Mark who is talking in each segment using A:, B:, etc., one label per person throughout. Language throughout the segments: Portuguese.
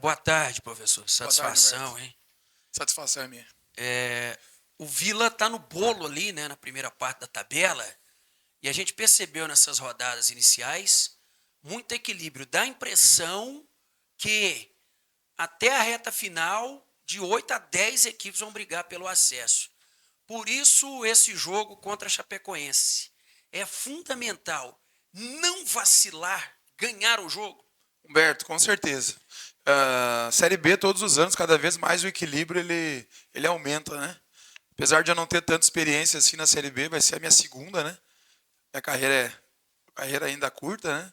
A: Boa tarde, professor.
B: Boa tarde, Humberto.
A: Satisfação, hein?
B: Satisfação é minha.
A: O Vila está no bolo ali, né, na primeira parte da tabela, e a gente percebeu nessas rodadas iniciais muito equilíbrio. Dá a impressão que até a reta final, de 8 a 10 equipes vão brigar pelo acesso. Por isso, esse jogo contra a Chapecoense é fundamental não vacilar, ganhar o jogo.
B: Humberto, com certeza. Série B, todos os anos, cada vez mais o equilíbrio ele aumenta, né? Apesar de eu não ter tanta experiência assim na Série B, vai ser a minha segunda, né? Minha carreira ainda curta, né?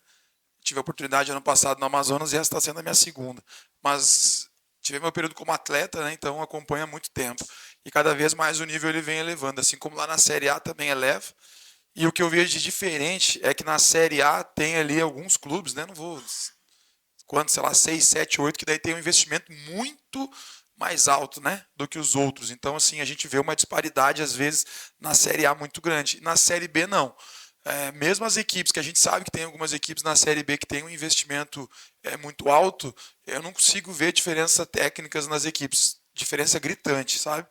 B: Tive a oportunidade ano passado no Amazonas e essa está sendo a minha segunda. Mas tive meu período como atleta, né? Então acompanho há muito tempo. E cada vez mais o nível ele vem elevando, assim como lá na Série A também eleva. E o que eu vejo de diferente é que na Série A tem ali alguns clubes, né? Não vou quanto, sei lá, 6, 7, 8, que daí tem um investimento muito mais alto, né, do que os outros. Então, assim, a gente vê uma disparidade, às vezes, na Série A muito grande. E na Série B, não. Mesmo as equipes, que a gente sabe que tem algumas equipes na Série B que tem um investimento muito alto, eu não consigo ver diferenças técnicas nas equipes. Diferença gritante, sabe?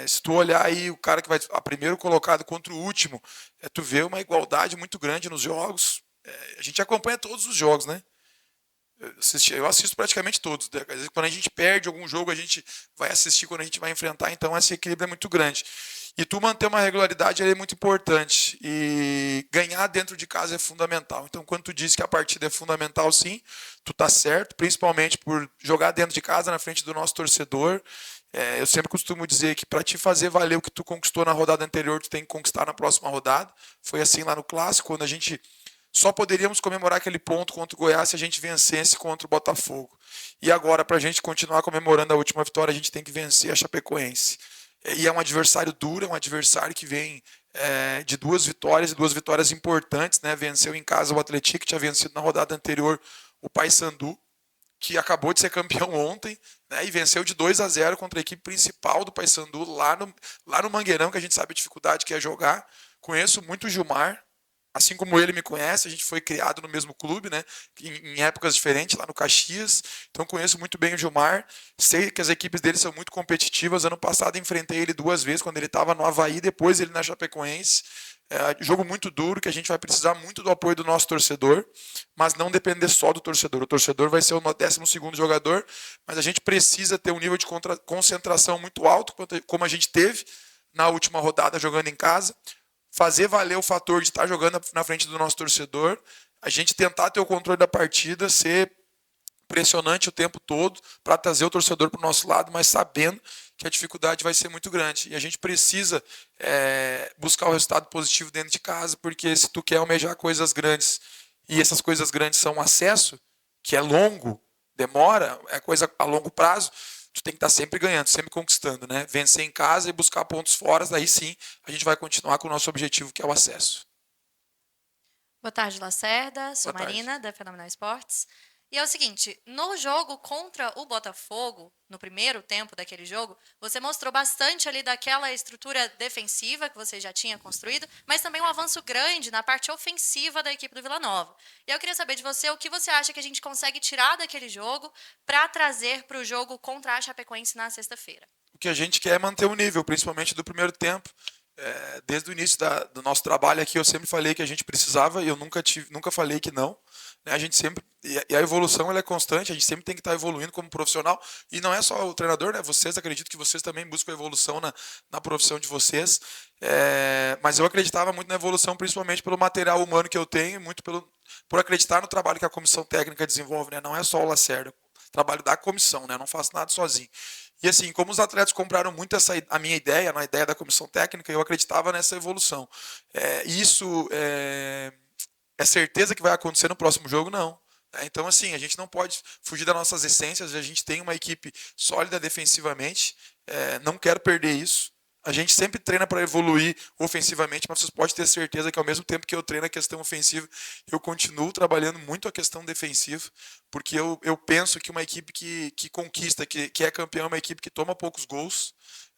B: Se tu olhar aí o cara que vai a primeiro colocado contra o último, tu vê uma igualdade muito grande nos jogos. A gente acompanha todos os jogos, né? Eu assisto praticamente todos. Às vezes, quando a gente perde algum jogo, a gente vai assistir quando a gente vai enfrentar. Então, esse equilíbrio é muito grande. E tu manter uma regularidade é muito importante. E ganhar dentro de casa é fundamental. Então, quando tu diz que a partida é fundamental, sim, tu tá certo, principalmente por jogar dentro de casa, na frente do nosso torcedor. Eu sempre costumo dizer que para te fazer valer o que tu conquistou na rodada anterior, tu tem que conquistar na próxima rodada. Foi assim lá no Clássico, quando a gente só poderíamos comemorar aquele ponto contra o Goiás se a gente vencesse contra o Botafogo. E agora, para a gente continuar comemorando a última vitória, a gente tem que vencer a Chapecoense. E é um adversário duro, é um adversário que vem de duas vitórias importantes, né? Venceu em casa o Atlético, que tinha vencido na rodada anterior o Paysandu, que acabou de ser campeão ontem, né? E venceu de 2-0 contra a equipe principal do Paysandu, lá no Mangueirão, que a gente sabe a dificuldade que é jogar. Conheço muito o Gilmar, assim como ele me conhece, a gente foi criado no mesmo clube, né? Em épocas diferentes, lá no Caxias. Então conheço muito bem o Gilmar. Sei que as equipes dele são muito competitivas. Ano passado enfrentei ele 2 vezes, quando ele estava no Avaí, depois ele na Chapecoense. Jogo muito duro, que a gente vai precisar muito do apoio do nosso torcedor, mas não depender só do torcedor. O torcedor vai ser o 12º jogador, mas a gente precisa ter um nível de concentração muito alto, como a gente teve na última rodada jogando em casa, fazer valer o fator de estar jogando na frente do nosso torcedor, a gente tentar ter o controle da partida, ser impressionante o tempo todo para trazer o torcedor para o nosso lado, mas sabendo que a dificuldade vai ser muito grande. E a gente precisa buscar o resultado positivo dentro de casa, porque se tu quer almejar coisas grandes, e essas coisas grandes são acesso, que é longo, demora, é coisa a longo prazo, tu tem que estar sempre ganhando, sempre conquistando, né? Vencer em casa e buscar pontos fora, daí sim a gente vai continuar com o nosso objetivo, que é o acesso.
C: Boa tarde, Lacerda. Sou
B: Boa tarde.
C: Marina, da Fenomenal Esportes. E é o seguinte, no jogo contra o Botafogo, no primeiro tempo daquele jogo, você mostrou bastante ali daquela estrutura defensiva que você já tinha construído, mas também um avanço grande na parte ofensiva da equipe do Vila Nova. E eu queria saber de você o que você acha que a gente consegue tirar daquele jogo para trazer para o jogo contra a Chapecoense na sexta-feira.
B: O que a gente quer é manter o nível, principalmente do primeiro tempo. Desde o início do nosso trabalho aqui, eu sempre falei que a gente precisava e eu nunca falei que não. Né? A gente sempre e a evolução ela é constante, a gente sempre tem que estar evoluindo como profissional. E não é só o treinador, né? Vocês, acredito que vocês também buscam evolução na profissão de vocês. Mas eu acreditava muito na evolução, principalmente pelo material humano que eu tenho, muito por acreditar no trabalho que a comissão técnica desenvolve. Né? Não é só o Lacerda, trabalho da comissão, né? Não faço nada sozinho. E assim, como os atletas compraram muito a minha ideia, na ideia da comissão técnica, eu acreditava nessa evolução. Isso é certeza que vai acontecer no próximo jogo? Não. Então, assim, a gente não pode fugir das nossas essências, a gente tem uma equipe sólida defensivamente, não quero perder isso. A gente sempre treina para evoluir ofensivamente, mas vocês podem ter certeza que ao mesmo tempo que eu treino a questão ofensiva, eu continuo trabalhando muito a questão defensiva, porque eu penso que uma equipe que conquista, que é campeão, é uma equipe que toma poucos gols.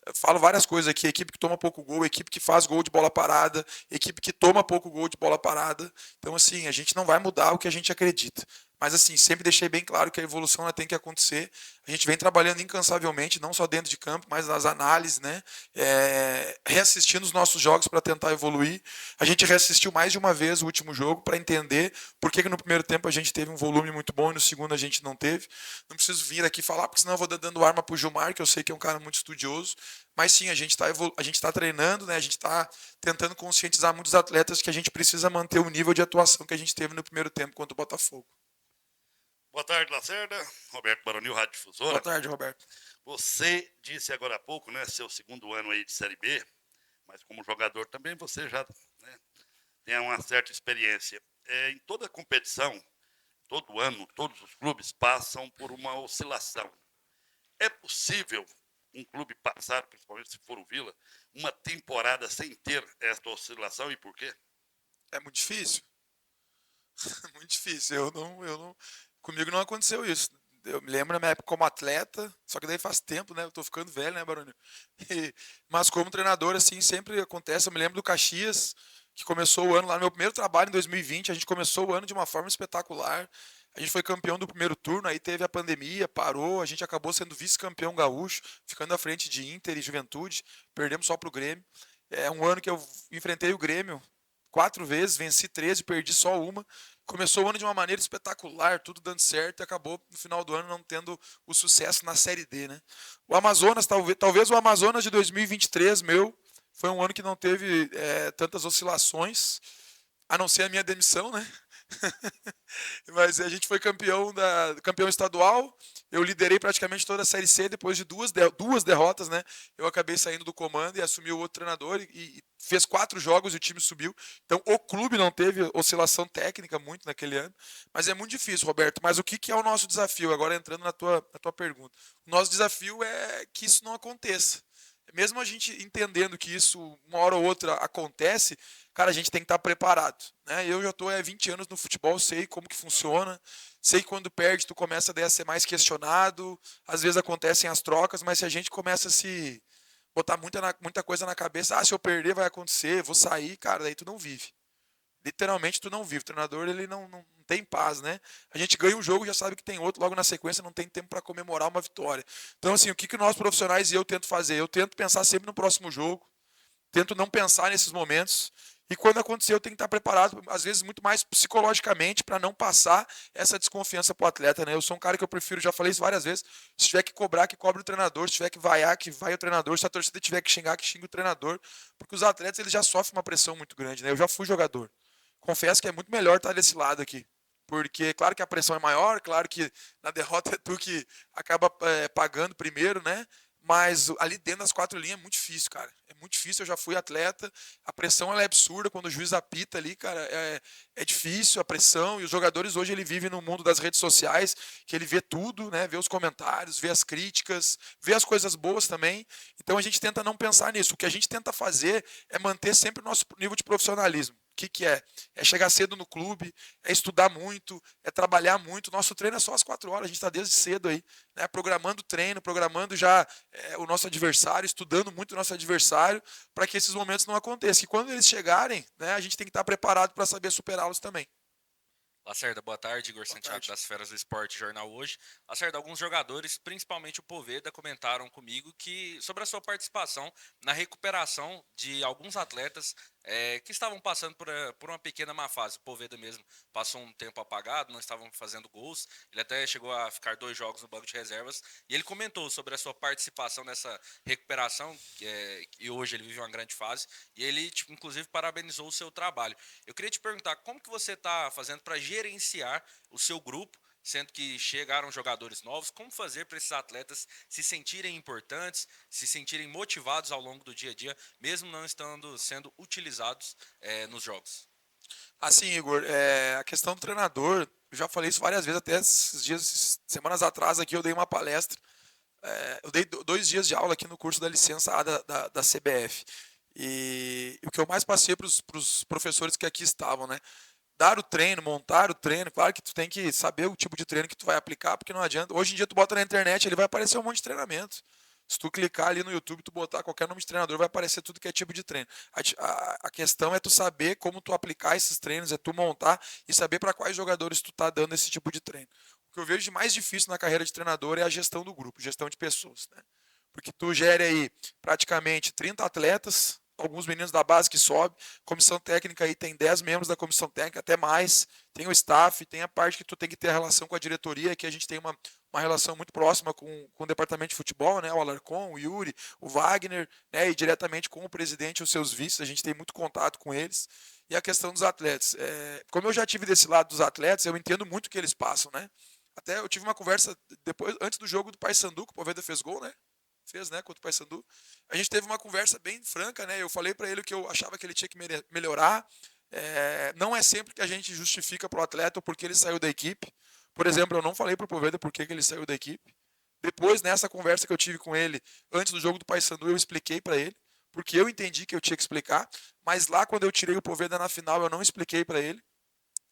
B: Eu falo várias coisas aqui, equipe que toma pouco gol, equipe que faz gol de bola parada, equipe que toma pouco gol de bola parada. Então, assim, a gente não vai mudar o que a gente acredita. Mas assim, sempre deixei bem claro que a evolução ela tem que acontecer. A gente vem trabalhando incansavelmente, não só dentro de campo, mas nas análises, né? Reassistindo os nossos jogos para tentar evoluir. A gente reassistiu mais de uma vez o último jogo para entender por que no primeiro tempo a gente teve um volume muito bom e no segundo a gente não teve. Não preciso vir aqui falar, porque senão eu vou dando arma para o Gilmar, que eu sei que é um cara muito estudioso. Mas sim, a gente está treinando, né? A gente está tentando conscientizar muitos atletas que a gente precisa manter o nível de atuação que a gente teve no primeiro tempo contra o Botafogo.
D: Boa tarde, Lacerda. Roberto Baronil, Rádio Difusora.
B: Boa tarde, Roberto.
D: Você disse agora há pouco, né, seu segundo ano aí de Série B, mas como jogador também você já, né, tem uma certa experiência. Em toda competição, todo ano, todos os clubes passam por uma oscilação. É possível um clube passar, principalmente se for o Vila, uma temporada sem ter esta oscilação e por quê?
B: É muito difícil. Muito difícil. Comigo não aconteceu isso. Eu me lembro na minha época como atleta, só que daí faz tempo, né? Eu tô ficando velho, né, Barônio? Mas como treinador, assim, sempre acontece. Eu me lembro do Caxias, que começou o ano lá no meu primeiro trabalho em 2020. A gente começou o ano de uma forma espetacular. A gente foi campeão do primeiro turno, aí teve a pandemia, parou, a gente acabou sendo vice-campeão gaúcho, ficando à frente de Inter e Juventude, perdemos só pro Grêmio. É um ano que eu enfrentei o Grêmio 4 vezes, venci 13, perdi só uma. Começou o ano de uma maneira espetacular, tudo dando certo, e acabou no final do ano não tendo o sucesso na Série D, né? O Amazonas, talvez o Amazonas de 2023, foi um ano que não teve tantas oscilações, a não ser a minha demissão, né? Mas a gente foi campeão estadual. Eu liderei praticamente toda a Série C. Depois de duas derrotas, né? Eu acabei saindo do comando e assumi o outro treinador e fez 4 jogos e o time subiu. Então o clube não teve oscilação técnica muito naquele ano. Mas é muito difícil, Roberto. Mas o que é o nosso desafio? Agora entrando na tua pergunta. O nosso desafio é que isso não aconteça. Mesmo a gente entendendo que isso uma hora ou outra acontece, cara, a gente tem que estar preparado, né? Eu já estou há 20 anos no futebol, sei como que funciona, sei que quando perde tu começa daí a ser mais questionado, às vezes acontecem as trocas, mas se a gente começa a se botar muita coisa na cabeça, se eu perder vai acontecer, vou sair, cara, daí tu não vive. Literalmente tu não vive. O treinador ele não tem paz, né? A gente ganha um jogo, já sabe que tem outro, logo na sequência não tem tempo para comemorar uma vitória. Então, assim, o que nós profissionais e eu tento fazer? Eu tento pensar sempre no próximo jogo, tento não pensar nesses momentos, e quando acontecer eu tenho que estar preparado, às vezes muito mais psicologicamente, para não passar essa desconfiança para o atleta, né? Eu sou um cara que eu prefiro, já falei isso várias vezes, se tiver que cobrar, que cobre o treinador, se tiver que vaiar, que vai o treinador, se a torcida tiver que xingar, que xingue o treinador, porque os atletas eles já sofrem uma pressão muito grande, né? Eu já fui jogador. Confesso que é muito melhor estar desse lado aqui. Porque, claro que a pressão é maior, claro que na derrota é tu que acaba pagando primeiro, né? Mas ali dentro das 4 linhas é muito difícil, cara. É muito difícil, eu já fui atleta. A pressão ela é absurda quando o juiz apita ali, cara. É difícil a pressão. E os jogadores hoje ele vive no mundo das redes sociais, que ele vê tudo, né? Vê os comentários, vê as críticas, vê as coisas boas também. Então a gente tenta não pensar nisso. O que a gente tenta fazer é manter sempre o nosso nível de profissionalismo. O que é? É chegar cedo no clube, é estudar muito, é trabalhar muito. Nosso treino é só às 4 horas, a gente está desde cedo aí, né? Programando o treino, programando já o nosso adversário, estudando muito o nosso adversário, para que esses momentos não aconteçam. E quando eles chegarem, né, a gente tem que estar preparado para saber superá-los também.
E: Lacerda, boa tarde. Igor Santiago das Feras do Esporte Jornal Hoje. Lacerda, alguns jogadores, principalmente o Poveda, comentaram comigo sobre a sua participação na recuperação de alguns atletas que estavam passando por uma pequena má fase. O Poveda mesmo passou um tempo apagado, não estavam fazendo gols. Ele até chegou a ficar 2 jogos no banco de reservas. E ele comentou sobre a sua participação nessa recuperação, e hoje ele vive uma grande fase. E ele, inclusive, parabenizou o seu trabalho. Eu queria te perguntar, como que você está fazendo para gerenciar o seu grupo, sendo que chegaram jogadores novos, como fazer para esses atletas se sentirem importantes, se sentirem motivados ao longo do dia a dia, mesmo não estando sendo utilizados nos jogos?
B: Assim, Igor, a questão do treinador, eu já falei isso várias vezes, até esses dias, semanas atrás aqui eu dei uma palestra, eu dei 2 dias de aula aqui no curso da licença A da CBF, e o que eu mais passei para os professores que aqui estavam, né? Dar o treino, montar o treino, claro que tu tem que saber o tipo de treino que tu vai aplicar, porque não adianta. Hoje em dia tu bota na internet, ele vai aparecer um monte de treinamento. Se tu clicar ali no YouTube, tu botar qualquer nome de treinador, vai aparecer tudo que é tipo de treino. A questão é tu saber como tu aplicar esses treinos, é tu montar e saber para quais jogadores tu tá dando esse tipo de treino. O que eu vejo de mais difícil na carreira de treinador é a gestão do grupo, gestão de pessoas, né? Porque tu gere aí praticamente 30 atletas, alguns meninos da base que sobem, comissão técnica aí tem 10 membros da comissão técnica, até mais, tem o staff, tem a parte que tu tem que ter a relação com a diretoria, que a gente tem uma relação muito próxima com o departamento de futebol, né? O Alarcon, o Yuri, o Wagner, né? E diretamente com o presidente e os seus vices, a gente tem muito contato com eles. E a questão dos atletas. Como eu já tive desse lado dos atletas, eu entendo muito o que eles passam, né? Até eu tive uma conversa depois, antes do jogo do Paysandu, que o Poveda fez gol, né? Fez, né, contra o Paysandu. A gente teve uma conversa bem franca, né? Eu falei para ele que eu achava que ele tinha que melhorar. Não é sempre que a gente justifica para o atleta ou porque ele saiu da equipe. Por exemplo, eu não falei para o Poveda por que ele saiu da equipe. Depois, nessa conversa que eu tive com ele antes do jogo do Paysandu, eu expliquei para ele, porque eu entendi que eu tinha que explicar. Mas lá, quando eu tirei o Poveda na final, eu não expliquei para ele.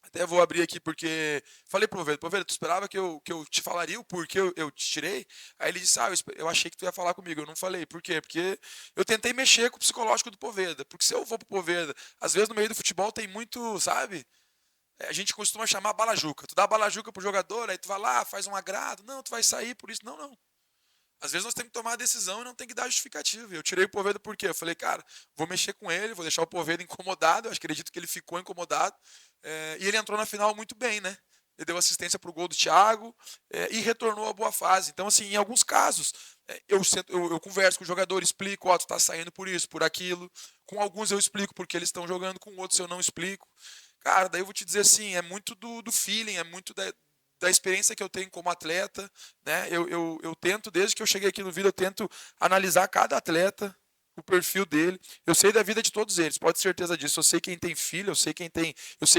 B: Até vou abrir aqui porque falei pro Poveda, tu esperava que eu te falaria o porquê eu te tirei? Aí ele disse, eu achei que tu ia falar comigo. Eu não falei. Por quê? Porque eu tentei mexer com o psicológico do Poveda. Porque se eu vou pro Poveda, às vezes no meio do futebol tem muito, sabe? A gente costuma chamar balajuca. Tu dá balajuca pro jogador, aí tu vai lá, faz um agrado. Não, tu vai sair por isso. Não, não. Às vezes nós temos que tomar a decisão e não tem que dar justificativa. Eu tirei o Poveda por quê? Eu falei, cara, vou mexer com ele, vou deixar o Poveda incomodado. Eu acredito que ele ficou incomodado. E ele entrou na final muito bem, né? Ele deu assistência para o gol do Thiago e retornou à boa fase. Então, assim, em alguns casos, eu converso com o jogador, explico, tu tá saindo por isso, por aquilo. Com alguns eu explico porque eles estão jogando, com outros eu não explico. Cara, daí eu vou te dizer assim, é muito do feeling, é muito da experiência que eu tenho como atleta, né? Eu tento, desde que eu cheguei aqui no Vila, eu tento analisar cada atleta, o perfil dele. Eu sei da vida de todos eles, pode ter certeza disso. Eu sei quem tem filho, eu sei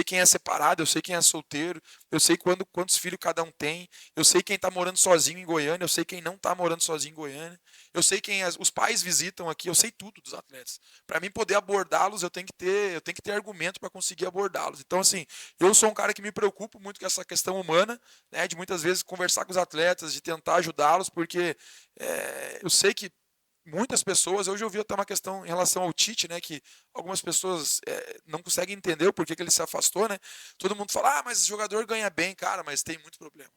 B: quem é separado, eu sei quem é solteiro, eu sei quantos filhos cada um tem, eu sei quem está morando sozinho em Goiânia, eu sei quem não está morando sozinho em Goiânia, eu sei quem os pais visitam aqui, eu sei tudo dos atletas. Para mim poder abordá-los, eu tenho que ter argumento para conseguir abordá-los. Então, assim, eu sou um cara que me preocupo muito com essa questão humana, né, de muitas vezes conversar com os atletas, de tentar ajudá-los, porque eu sei que muitas pessoas, hoje eu vi até uma questão em relação ao Tite, né, que algumas pessoas não conseguem entender o porquê que ele se afastou, né? Todo mundo fala, mas o jogador ganha bem, cara, mas tem muito problema.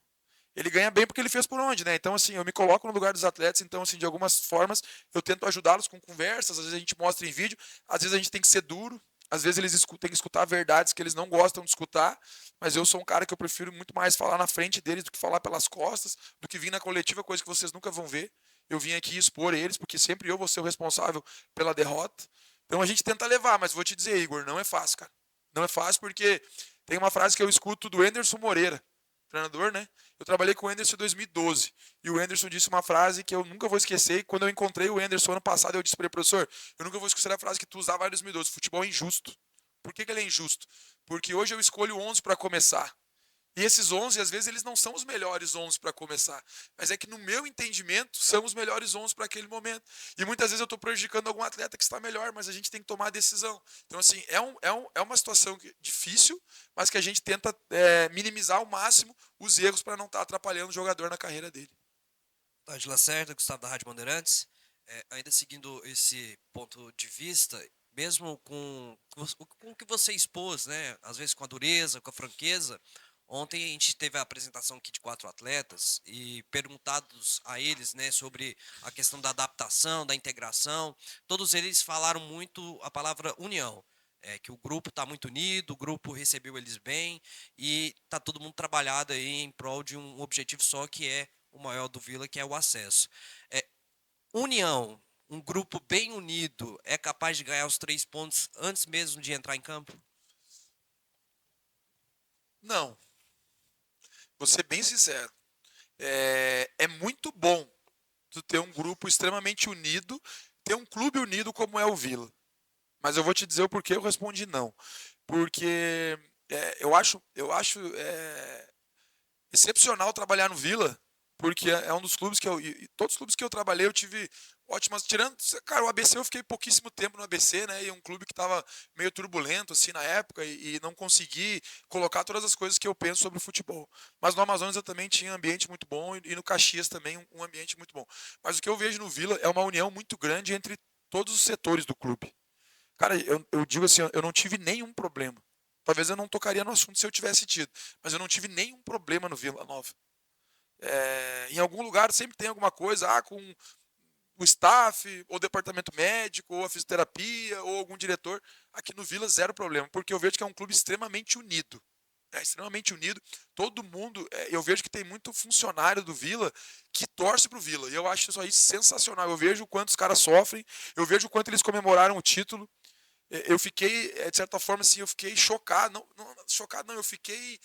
B: Ele ganha bem porque ele fez por onde, né? Então, assim, eu me coloco no lugar dos atletas, então, assim, de algumas formas, eu tento ajudá-los com conversas, às vezes a gente mostra em vídeo, às vezes a gente tem que ser duro, às vezes eles têm que escutar verdades que eles não gostam de escutar, mas eu sou um cara que eu prefiro muito mais falar na frente deles do que falar pelas costas, do que vir na coletiva, coisa que vocês nunca vão ver. Eu vim aqui expor eles, porque sempre eu vou ser o responsável pela derrota. Então a gente tenta levar, mas vou te dizer, Igor, não é fácil, cara. Não é fácil porque tem uma frase que eu escuto do Anderson Moreira, treinador, né? Eu trabalhei com o Anderson em 2012. E o Anderson disse uma frase que eu nunca vou esquecer. Quando eu encontrei o Anderson ano passado, eu disse para ele, professor, eu nunca vou esquecer a frase que tu usava em 2012. Futebol é injusto. Por que ele é injusto? Porque hoje eu escolho 11 para começar. E esses 11, às vezes, eles não são os melhores 11 para começar. Mas é que, no meu entendimento, são os melhores 11 para aquele momento. E muitas vezes eu estou prejudicando algum atleta que está melhor, mas a gente tem que tomar a decisão. Então, assim, é uma situação difícil, mas que a gente tenta minimizar ao máximo os erros para não estar atrapalhando o jogador na carreira dele.
F: Tarde Lacerda, Gustavo da Rádio Bandeirantes. Ainda seguindo esse ponto de vista, mesmo com o que você expôs, né? Às vezes com a dureza, com a franqueza. Ontem a gente teve a apresentação aqui de 4 atletas e perguntados a eles, né, sobre a questão da adaptação, da integração, todos eles falaram muito a palavra união, que o grupo está muito unido, o grupo recebeu eles bem e está todo mundo trabalhado aí em prol de um objetivo só, que é o maior do Vila, que é o acesso. União, um grupo bem unido, é capaz de ganhar os 3 pontos antes mesmo de entrar em campo?
B: Não. Vou ser bem sincero. É muito bom tu ter um grupo extremamente unido, ter um clube unido como é o Vila. Mas eu vou te dizer o porquê eu respondi não. Porque eu acho excepcional trabalhar no Vila, porque é um dos clubes que e todos os clubes que eu trabalhei eu tive ótimas, tirando, cara, o ABC eu fiquei pouquíssimo tempo no ABC, né, e é um clube que estava meio turbulento, assim, na época, e não consegui colocar todas as coisas que eu penso sobre o futebol. Mas no Amazonas eu também tinha um ambiente muito bom, e no Caxias também um ambiente muito bom. Mas o que eu vejo no Vila é uma união muito grande entre todos os setores do clube. Cara, eu digo assim, eu não tive nenhum problema. Talvez eu não tocaria no assunto se eu tivesse tido, mas eu não tive nenhum problema no Vila Nova. Em algum lugar sempre tem alguma coisa, com o staff, ou o departamento médico, ou a fisioterapia, ou algum diretor. Aqui no Vila, zero problema, porque eu vejo que é um clube extremamente unido. É extremamente unido. Todo mundo, eu vejo que tem muito funcionário do Vila que torce pro Vila. E eu acho isso aí sensacional. Eu vejo o quanto os caras sofrem, eu vejo o quanto eles comemoraram o título. Eu fiquei, de certa forma, assim, eu fiquei chocado. Chocado não, eu fiquei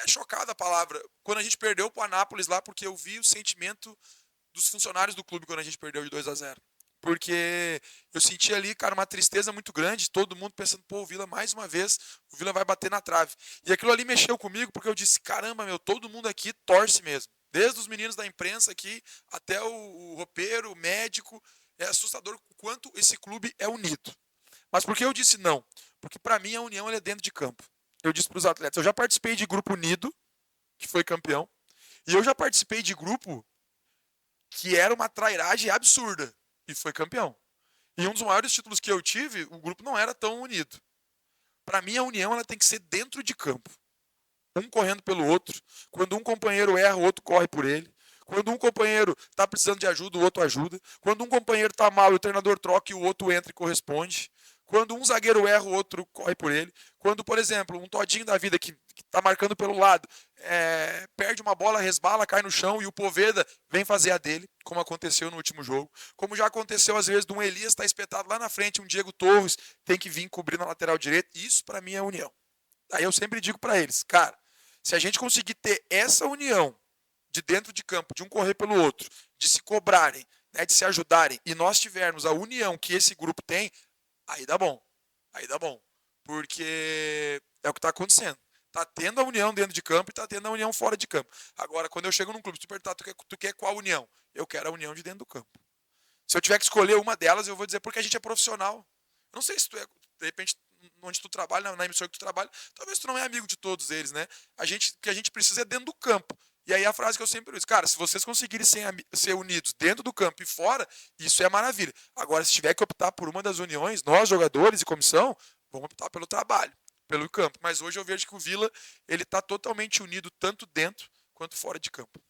B: chocado a palavra. Quando a gente perdeu pro Anápolis lá, porque eu vi o sentimento dos funcionários do clube quando a gente perdeu de 2-0. Porque eu senti ali, cara, uma tristeza muito grande, todo mundo pensando, pô, o Vila mais uma vez, o Vila vai bater na trave. E aquilo ali mexeu comigo, porque eu disse, caramba, meu, todo mundo aqui torce mesmo. Desde os meninos da imprensa aqui, até o roupeiro, o médico. É assustador o quanto esse clube é unido. Mas por que eu disse não? Porque para mim a união é dentro de campo. Eu disse para os atletas, eu já participei de grupo unido, que foi campeão, e eu já participei de grupo que era uma trairagem absurda, e foi campeão. E um dos maiores títulos que eu tive, o grupo não era tão unido. Para mim a união ela tem que ser dentro de campo. Um correndo pelo outro. Quando um companheiro erra, o outro corre por ele. Quando um companheiro está precisando de ajuda, o outro ajuda. Quando um companheiro está mal, o treinador troca e o outro entra e corresponde. Quando um zagueiro erra, o outro corre por ele. Quando, por exemplo, um todinho da vida que está marcando pelo lado, perde uma bola, resbala, cai no chão e o Poveda vem fazer a dele, como aconteceu no último jogo. Como já aconteceu às vezes de um Elias estar espetado lá na frente, um Diego Torres tem que vir cobrir na lateral direita. Isso para mim é união. Aí eu sempre digo para eles, cara, se a gente conseguir ter essa união de dentro de campo, de um correr pelo outro, de se cobrarem, né, de se ajudarem, e nós tivermos a união que esse grupo tem, aí dá bom. Aí dá bom. Porque é o que está acontecendo. Está tendo a união dentro de campo e está tendo a união fora de campo. Agora, quando eu chego num clube, se tu perguntar, tu quer qual união? Eu quero a união de dentro do campo. Se eu tiver que escolher uma delas, eu vou dizer porque a gente é profissional. Eu não sei se tu é, de repente, onde tu trabalha, na emissora que tu trabalha, talvez tu não é amigo de todos eles, né? O que a gente precisa é dentro do campo. E aí a frase que eu sempre uso, cara, se vocês conseguirem ser unidos dentro do campo e fora, isso é maravilha. Agora, se tiver que optar por uma das uniões, nós, jogadores e comissão, vamos optar pelo trabalho, pelo campo. Mas hoje eu vejo que o Vila, ele está totalmente unido, tanto dentro quanto fora de campo.